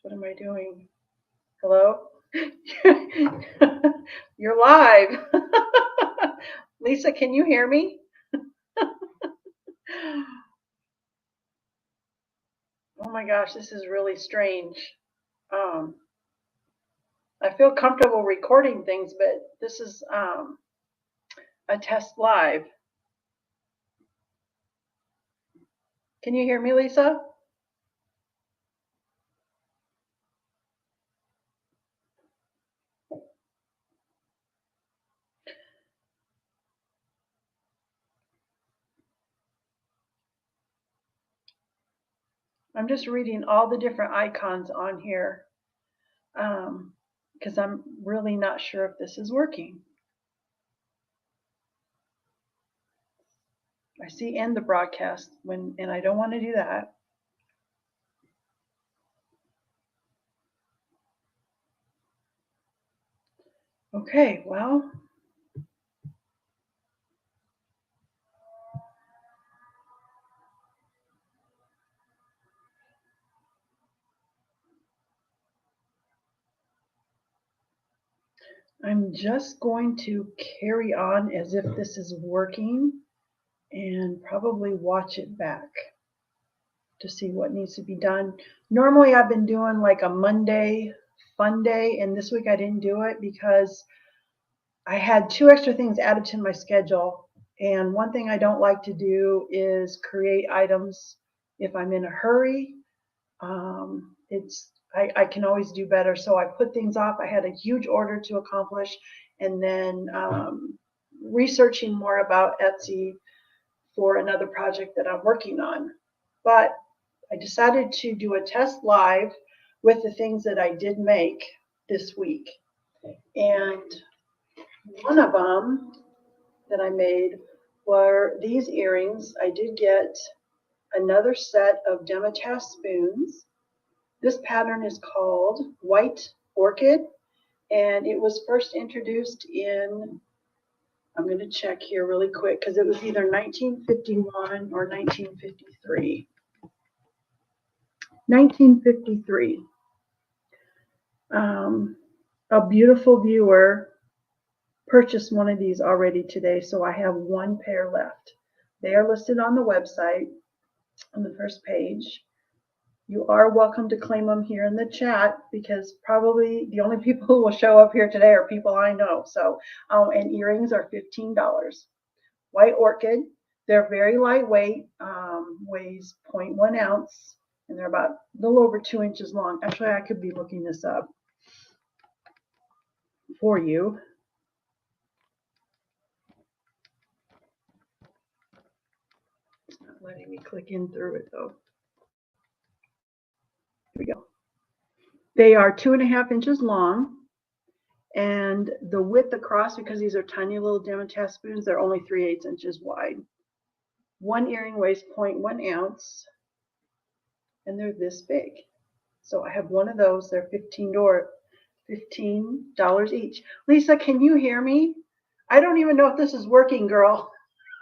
What am I doing? Hello? You're live. Lisa, can you hear me? Oh my gosh, this is really strange. Um, I feel comfortable recording things, but this is a test live. Can you hear me, Lisa? I'm just reading all the different icons on here because I'm really not sure if this is working. I see end the broadcast and I don't want to do that. Okay, well, I'm just going to carry on as if this is working and probably watch it back to see what needs to be done. Normally I've been doing like a Monday fun day, and this week I didn't do it because I had 2 extra things added to my schedule. And one thing I don't like to do is create items if I'm in a hurry. I can always do better. So I put things off. I had a huge order to accomplish, and then researching more about Etsy for another project that I'm working on. But I decided to do a test live with the things that I did make this week. And one of them that I made were these earrings. I did get another set of demitasse spoons. This pattern is called White Orchid, and it was first introduced in, I'm going to check here really quick because it was either 1951 or 1953. 1953. A beautiful viewer purchased one of these already today, so I have one pair left. They are listed on the website on the first page. You are welcome to claim them here in the chat because probably the only people who will show up here today are people I know. So, and earrings are $15. White Orchid, they're very lightweight, weighs 0.1 ounce, and they're about a little over 2 inches long. Actually, I could be looking this up for you. It's not letting me click in through it though. Here we go. They are 2.5 inches long, and the width across, because these are tiny little demitasse spoons, they're only 3/8 inches wide. One earring weighs 0.1 ounce, and they're this big. So I have one of those. They're $15 each. Lisa, can you hear me? I don't even know if this is working, girl.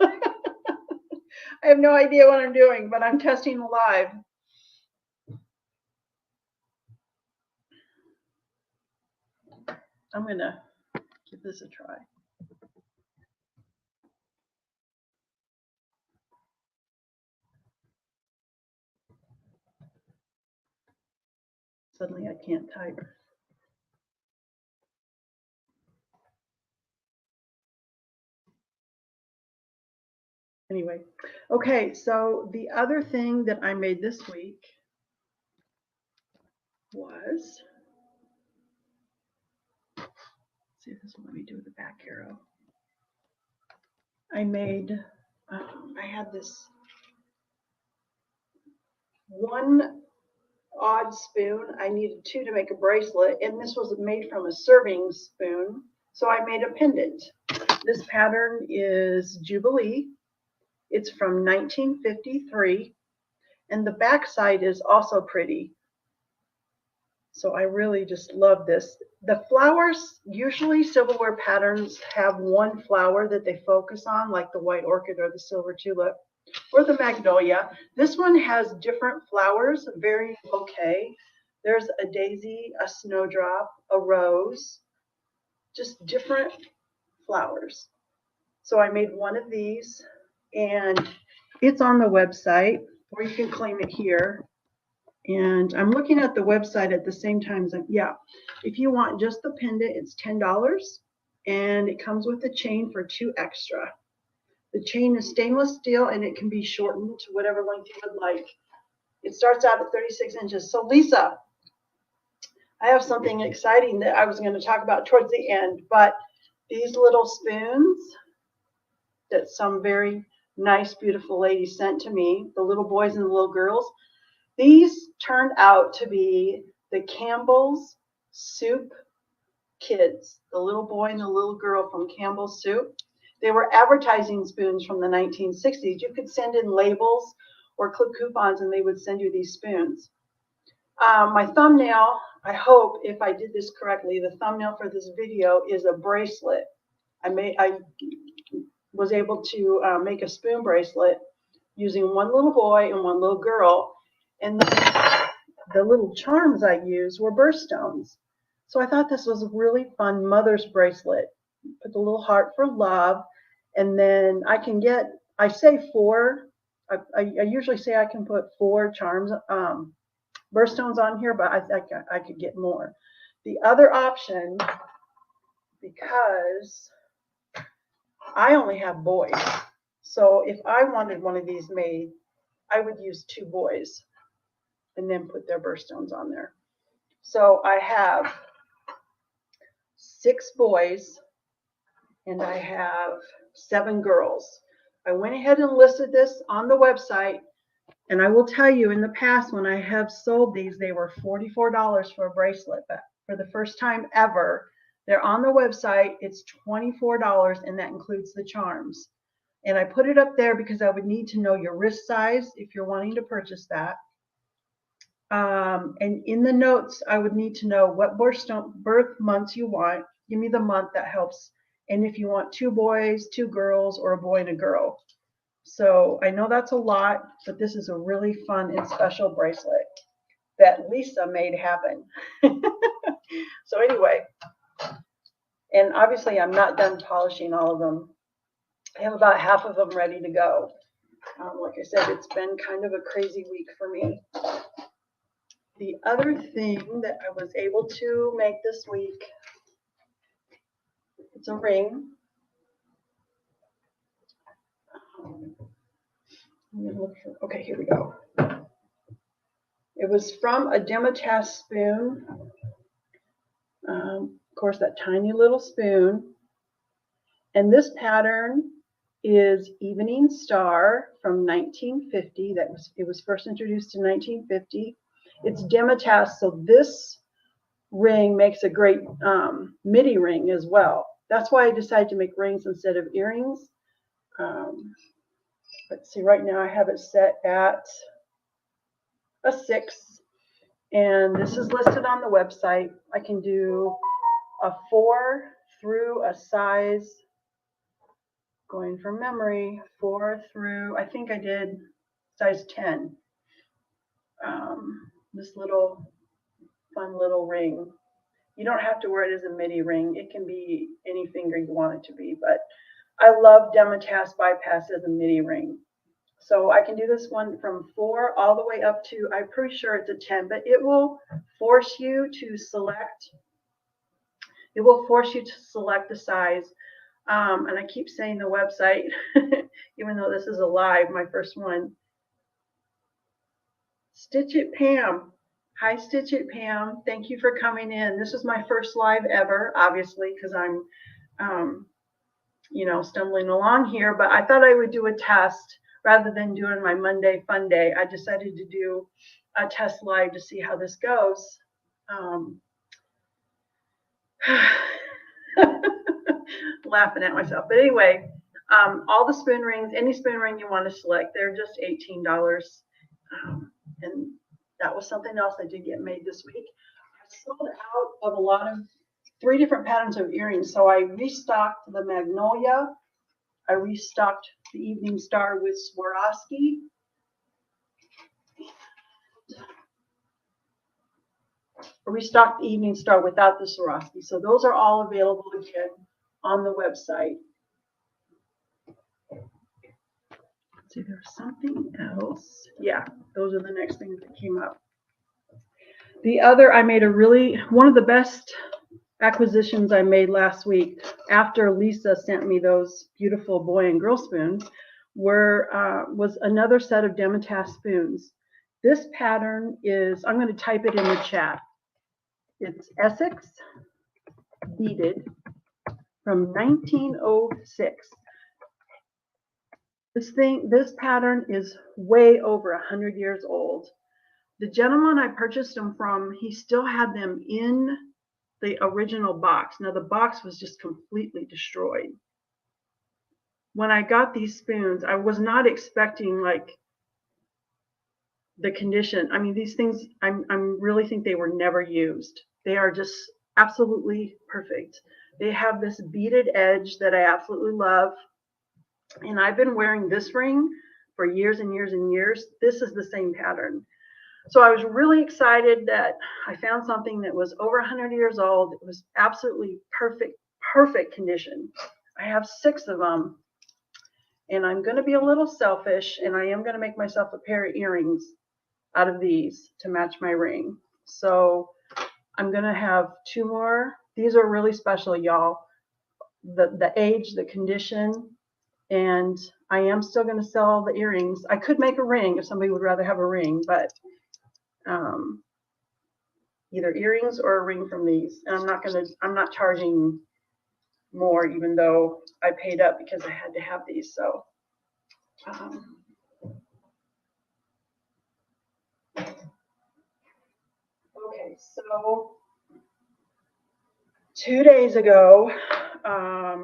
I have no idea what I'm doing, but I'm testing live. I'm gonna give this a try. Suddenly I can't type. Anyway, okay, so the other thing that I made this week was, let's see if this will let me do the back arrow. I made, I had this one odd spoon. I needed 2 to make a bracelet, and this was made from a serving spoon, so I made a pendant. This pattern is Jubilee. It's from 1953, and the back side is also pretty. So I really just love this. The flowers, usually silverware patterns have one flower that they focus on, like the white orchid or the silver tulip or the magnolia. This one has different flowers, very bouquet. There's a daisy, a snowdrop, a rose, just different flowers. So I made one of these, and it's on the website, or you can claim it here. And I'm looking at the website at the same time. Yeah, if you want just the pendant, it's $10, and it comes with a chain for $2 extra. The chain is stainless steel, and it can be shortened to whatever length you would like. It starts out at 36 inches. So Lisa, I have something exciting that I was going to talk about towards the end, but these little spoons that some very nice, beautiful lady sent to me, the little boys and the little girls, these turned out to be the Campbell's Soup kids, the little boy and the little girl from Campbell's Soup. They were advertising spoons from the 1960s. You could send in labels or clip coupons, and they would send you these spoons. My thumbnail, I hope if I did this correctly, the thumbnail for this video is a bracelet. I was able to make a spoon bracelet using one little boy and one little girl, and the little charms I used were birthstones. So I thought this was a really fun mother's bracelet. Put the little heart for love, and then I say 4. I usually say I can put 4 charms, birthstones on here, but I could get more. The other option, because I only have boys, so if I wanted one of these made, I would use 2 boys and then put their birthstones on there. So I have 6 boys and I have 7 girls. I went ahead and listed this on the website, and I will tell you, in the past when I have sold these, they were $44 for a bracelet, but for the first time ever, they're on the website. It's $24, and that includes the charms. And I put it up there because I would need to know your wrist size if you're wanting to purchase that. And in the notes, I would need to know what birth months you want. Give me the month, that helps. And if you want 2 boys, 2 girls, or a boy and a girl. So I know that's a lot, but this is a really fun and special bracelet that Lisa made happen. So anyway, and obviously I'm not done polishing all of them. I have about half of them ready to go. Like I said, it's been kind of a crazy week for me. The other thing that I was able to make this week, it's a ring. Okay, here we go. It was from a Dematas spoon. Of course, that tiny little spoon. And this pattern is Evening Star from 1950. It was first introduced in 1950. It's Dematas, so this ring makes a great midi ring as well. That's why I decided to make rings instead of earrings. Let's see, right now I have it set at a 6, and this is listed on the website. I can do a 4 through a size, going from memory, 4 through, I think I did size 10. This little fun little ring. You don't have to wear it as a midi ring. It can be any finger you want it to be, but I love Dematas Bypass as a midi ring. So I can do this one from 4 all the way up to, I'm pretty sure it's a 10, but it will force you to select. It will force you to select the size. And I keep saying the website, even though this is a live, my first one. Stitch It Pam. Hi, Stitch It Pam. Thank you for coming in. This is my first live ever, obviously, because I'm, stumbling along here. But I thought I would do a test rather than doing my Monday fun day. I decided to do a test live to see how this goes. Laughing at myself. But anyway, all the spoon rings, any spoon ring you want to select, they're just $18. And that was something else I did get made this week. I sold out of a lot of 3 different patterns of earrings. So I restocked the Magnolia. I restocked the Evening Star with Swarovski. restocked the Evening Star without the Swarovski. So those are all available again on the website. Let's see, there's something else. Yeah, those are the next things that came up. The other, I made one of the best acquisitions I made last week after Lisa sent me those beautiful boy and girl spoons was another set of Demitasse spoons. This pattern is, I'm going to type it in the chat. It's Essex beaded from 1906. This pattern is way over 100 years old. The gentleman I purchased them from, he still had them in the original box. Now the box was just completely destroyed. When I got these spoons, I was not expecting like the condition. I mean, these things, I really think they were never used. They are just absolutely perfect. They have this beaded edge that I absolutely love. And I've been wearing this ring for years and years and years. This is the same pattern. So I was really excited that I found something that was over 100 years old. It was absolutely perfect condition. I have 6 of them. And I'm going to be a little selfish, and I am going to make myself a pair of earrings out of these to match my ring. So I'm going to have 2 more. These are really special, y'all. The age, the condition, and I am still going to sell the earrings. I could make a ring if somebody would rather have a ring, but either earrings or a ring from these. And I'm not charging more, even though I paid up because I had to have these. So okay, so 2 days ago, I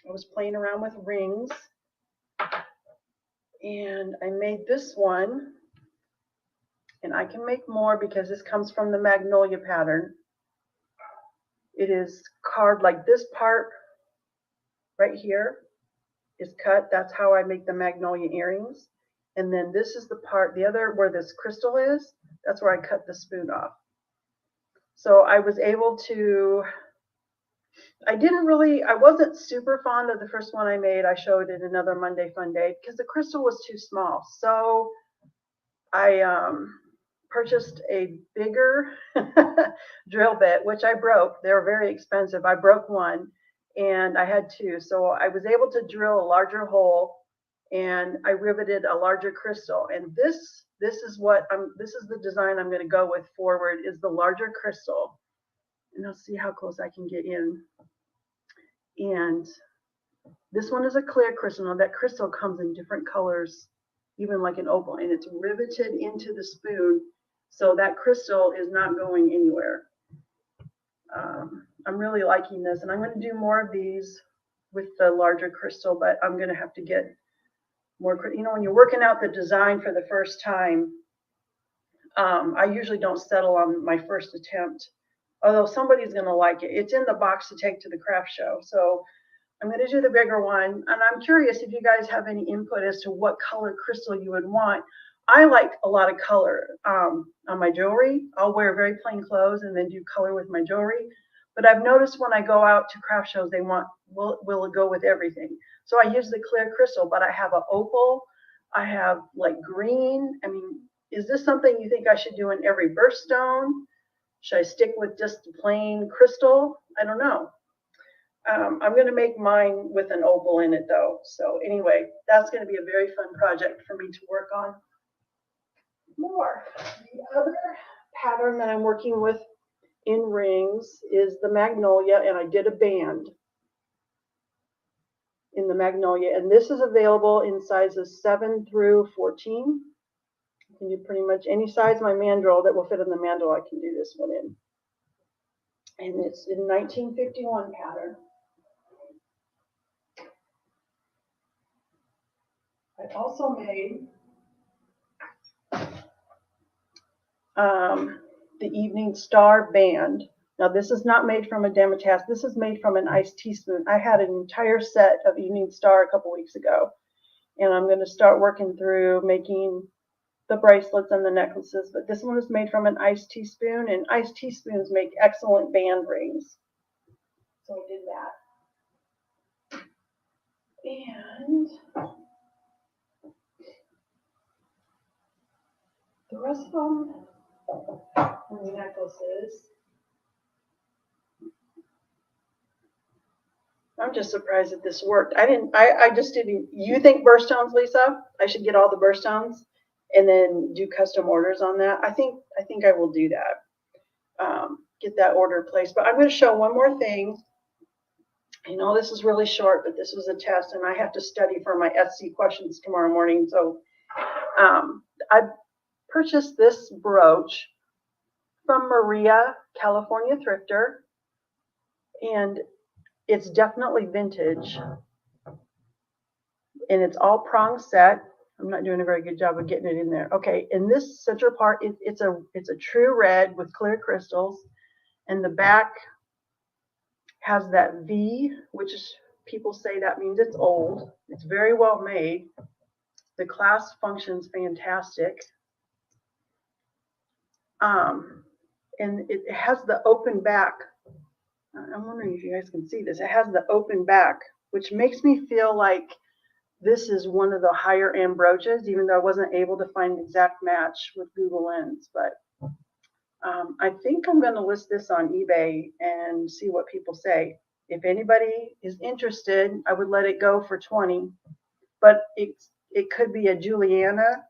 was playing around with rings, and I made this one, and I can make more because this comes from the Magnolia pattern. It is carved like this part right here is cut. That's how I make the Magnolia earrings. And then this is the part, the other where this crystal is, that's where I cut the spoon off. So I was able to, I wasn't super fond of the first one I made. I showed it another Monday Fun Day because the crystal was too small. So I purchased a bigger drill bit, which I broke. They're very expensive. I broke one and I had 2. So I was able to drill a larger hole, and I riveted a larger crystal. And this is the design I'm going to go with forward, is the larger crystal. And I'll see how close I can get in. And this one is a clear crystal. Now that crystal comes in different colors, even like an opal, and it's riveted into the spoon. So that crystal is not going anywhere. I'm really liking this, and I'm going to do more of these with the larger crystal, but I'm going to have to get more, when you're working out the design for the first time, I usually don't settle on my first attempt, although somebody's going to like it. It's in the box to take to the craft show. So I'm going to do the bigger one, and I'm curious if you guys have any input as to what color crystal you would want. I like a lot of color on my jewelry. I'll wear very plain clothes and then do color with my jewelry. But I've noticed when I go out to craft shows, they want, will it go with everything? So I use the clear crystal, but I have an opal. I have like green. I mean, is this something you think I should do in every birthstone? Should I stick with just the plain crystal? I don't know. I'm going to make mine with an opal in it though. So anyway, that's going to be a very fun project for me to work on. More. The other pattern that I'm working with in rings is the Magnolia, and I did a band in the Magnolia, and this is available in sizes 7 through 14. You can do pretty much any size my mandrel that will fit in the mandrel. I can do this one in, and it's in 1951 pattern. I also made the Evening Star band. Now this is not made from a Demitasse. This is made from an iced teaspoon. I had an entire set of Evening Star a couple weeks ago, and I'm going to start working through making the bracelets and the necklaces, but this one is made from an iced teaspoon, and iced teaspoons make excellent band rings. So I did that. And the rest of them are the necklaces. I'm just surprised that this worked. I just didn't. You think birthstones, Lisa? I should get all the birthstones and then do custom orders on that. I think I will do that. Get that order placed. But I'm going to show one more thing. I know this is really short, but this was a test, and I have to study for my Etsy questions tomorrow morning. So I purchased this brooch from Maria, California Thrifter, and it's definitely vintage, and it's all prong set. I'm not doing a very good job of getting it in there. Okay, in this center part, it's a true red with clear crystals, and the back has that V, which is, people say that means it's old. It's very well made. The clasp functions fantastic. And it has the open back. I'm wondering if you guys can see this. It has the open back, which makes me feel like this is one of the higher end brooches, even though I wasn't able to find an exact match with Google Lens. But I think I'm going to list this on eBay and see what people say. If anybody is interested, I would let it go for 20. But it could be a Juliana,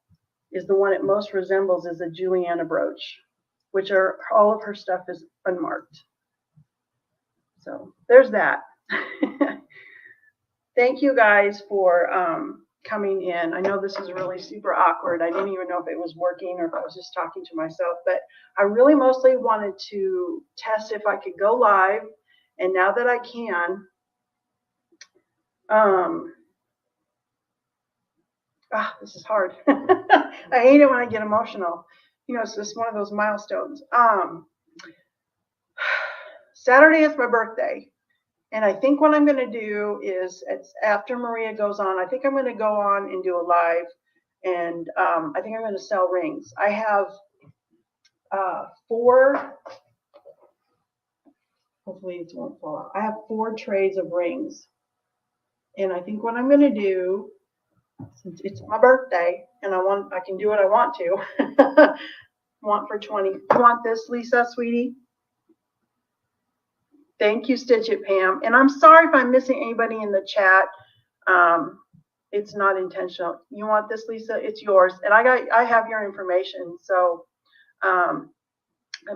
is the one it most resembles, is a Juliana brooch, which are all of her stuff is unmarked. So there's that. Thank you guys for coming in. I know this is really super awkward. I didn't even know if it was working or if I was just talking to myself, but I really mostly wanted to test if I could go live. And now that I can, this is hard. I hate it when I get emotional. You know, it's just one of those milestones. Saturday is my birthday. And I think what I'm going to do is, it's after Maria goes on, I think I'm going to go on and do a live. And I think I'm going to sell rings. I have 4, hopefully it won't fall out. I have 4 trays of rings. And I think what I'm going to do, since it's my birthday and I can do what I want to, want for 20. You want this, Lisa, sweetie? Thank you, Stitch It Pam. And I'm sorry if I'm missing anybody in the chat. It's not intentional. You want this, Lisa? It's yours. And I have your information. So I'm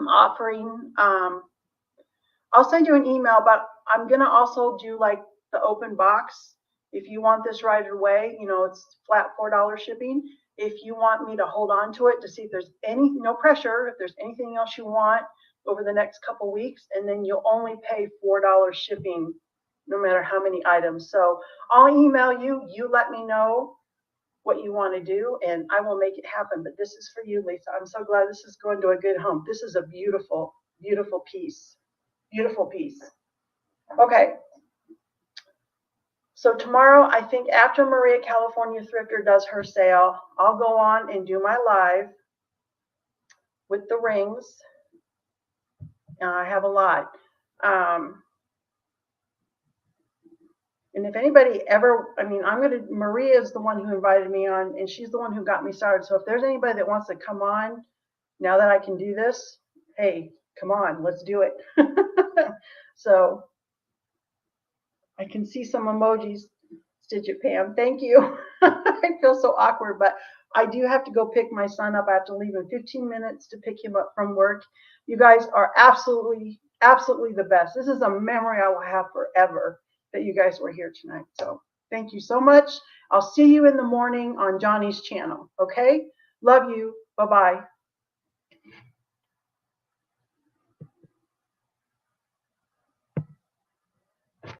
offering, I'll send you an email, but I'm going to also do like the open box. If you want this right away, you know, it's flat $4 shipping. If you want me to hold on to it to see if there's no pressure, if there's anything else you want over the next couple weeks, and then you'll only pay $4 shipping no matter how many items. So I'll email you, you let me know what you want to do, and I will make it happen. But this is for you, Lisa. I'm so glad this is going to a good home. This is a beautiful, beautiful piece. Beautiful piece. Okay. So tomorrow, I think after Maria, California Thrifter does her sale, I'll go on and do my live with the rings. I have a lot. And if anybody ever, Maria is the one who invited me on, and she's the one who got me started. So if there's anybody that wants to come on, now that I can do this, hey, come on, let's do it. So I can see some emojis. Stitch It Pam, thank you. I feel so awkward, but I do have to go pick my son up. I have to leave in 15 minutes to pick him up from work. You guys are absolutely, absolutely the best. This is a memory I will have forever that you guys were here tonight. So thank you so much. I'll see you in the morning on Johnny's channel. Okay? Love you. Bye-bye.